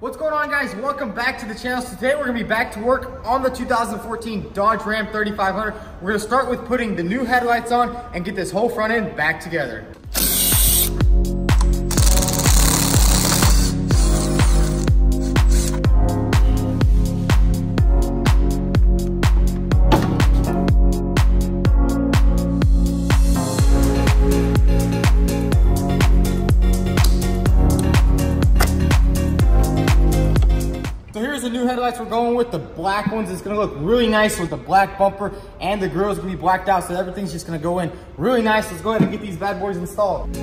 What's going on, guys? Welcome back to the channel. So today we're gonna be back to work on the 2014 Dodge Ram 3500. We're gonna start with putting the new headlights on and get this whole front end back together. So here's the new headlights we're going with, the black ones. It's gonna look really nice with the black bumper, and the grille's gonna be blacked out, so everything's just gonna go in really nice. Let's go ahead and get these bad boys installed.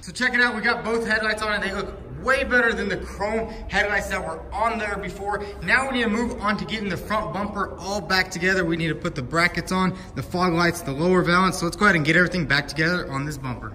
So check it out, we got both headlights on and they look way better than the chrome headlights that were on there before. Now we need to move on to getting the front bumper all back together. We need to put the brackets on, the fog lights, the lower valance. So let's go ahead and get everything back together on this bumper.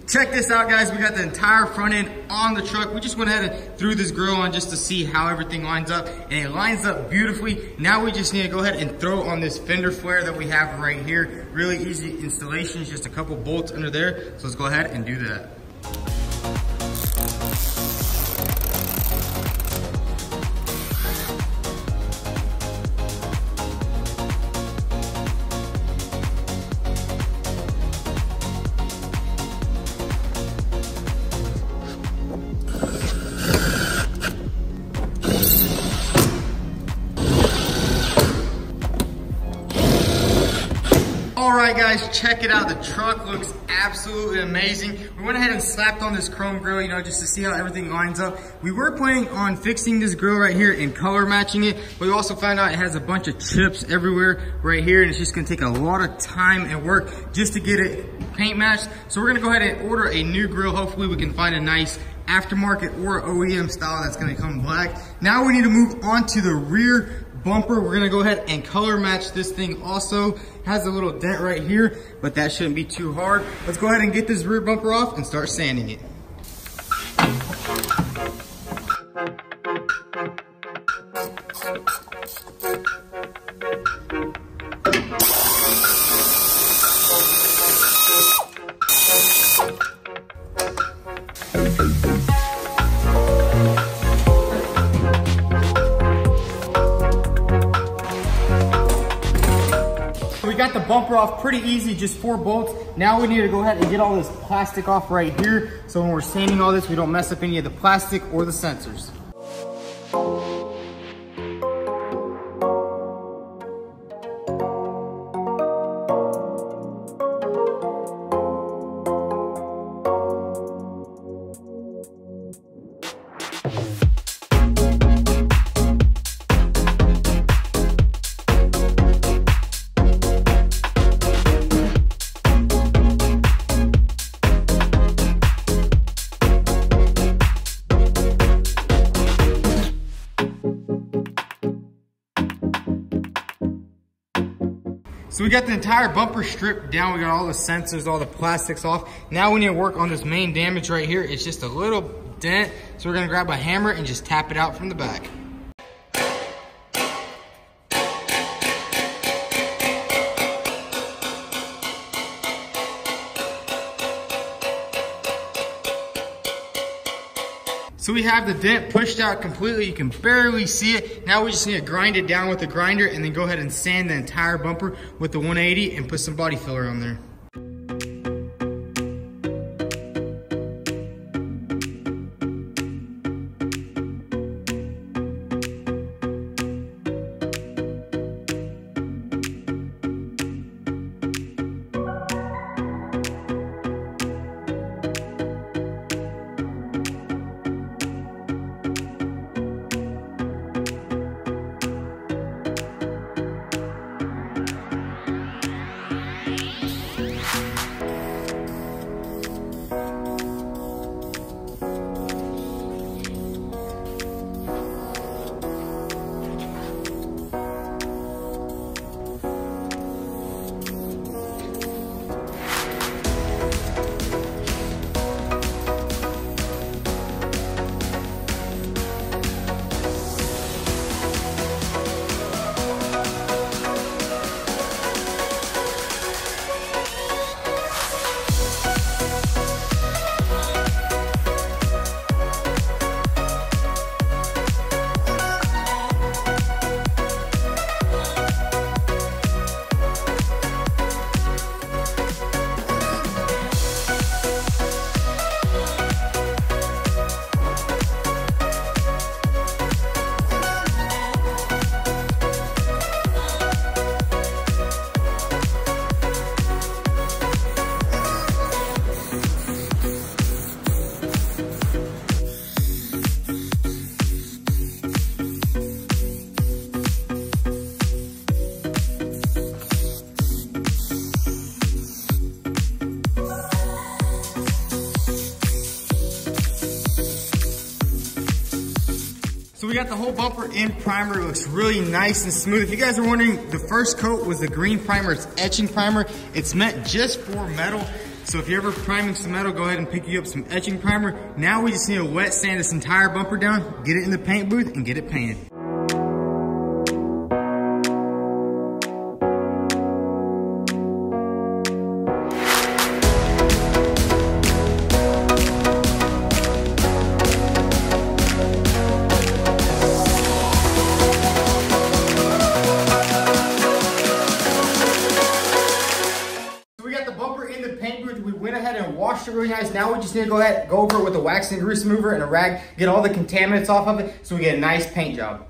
Check this out, guys. We got the entire front end on the truck. We just went ahead and threw this grill on just to see how everything lines up, and it lines up beautifully. Now we just need to go ahead and throw on this fender flare that we have right here. Really easy installation, just a couple bolts under there. So let's go ahead and do that. All right, guys, check it out. The truck looks absolutely amazing. We went ahead and slapped on this chrome grill, just to see how everything lines up. We were planning on fixing this grill right here and color matching it, but we also found out it has a bunch of chips everywhere right here, and it's just gonna take a lot of time and work just to get it paint matched. So we're gonna go ahead and order a new grill. Hopefully we can find a nice aftermarket or OEM style that's gonna come black. Now we need to move on to the rear bumper. We're gonna go ahead and color match this thing also. Has a little dent right here, but that shouldn't be too hard. Let's go ahead and get this rear bumper off and start sanding it. We got the bumper off pretty easy, just 4 bolts. Now we need to go ahead and get all this plastic off right here, so when we're sanding all this, we don't mess up any of the plastic or the sensors. So we got the entire bumper stripped down. We got all the sensors, all the plastics off. Now we need to work on this main damage right here. It's just a little dent. So we're gonna grab a hammer and just tap it out from the back. So we have the dent pushed out completely. You can barely see it. Now we just need to grind it down with the grinder and then go ahead and sand the entire bumper with the 180 and put some body filler on there. So we got the whole bumper in primer. It looks really nice and smooth. If you guys are wondering, the first coat was the green primer. It's etching primer. It's meant just for metal. So if you're ever priming some metal, go ahead and pick you up some etching primer. Now we just need to wet sand this entire bumper down, get it in the paint booth, and get it painted. We went ahead and washed it really nice. Now we just need to go over it with a wax and grease remover and a rag, get all the contaminants off of it so we get a nice paint job.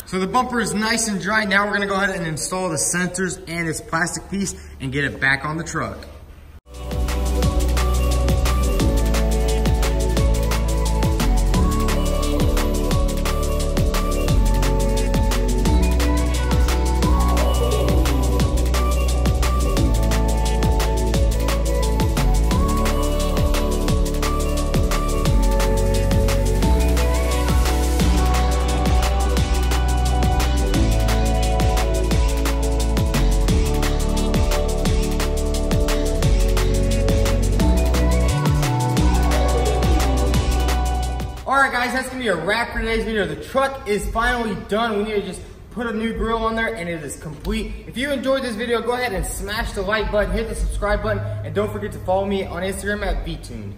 So the bumper is nice and dry. Now we're gonna go ahead and install the sensors and this plastic piece and get it back on the truck. Alright guys, that's going to be a wrap for today's video. The truck is finally done. We need to just put a new grill on there and it is complete. If you enjoyed this video, go ahead and smash the like button, hit the subscribe button, and don't forget to follow me on Instagram at VTuned.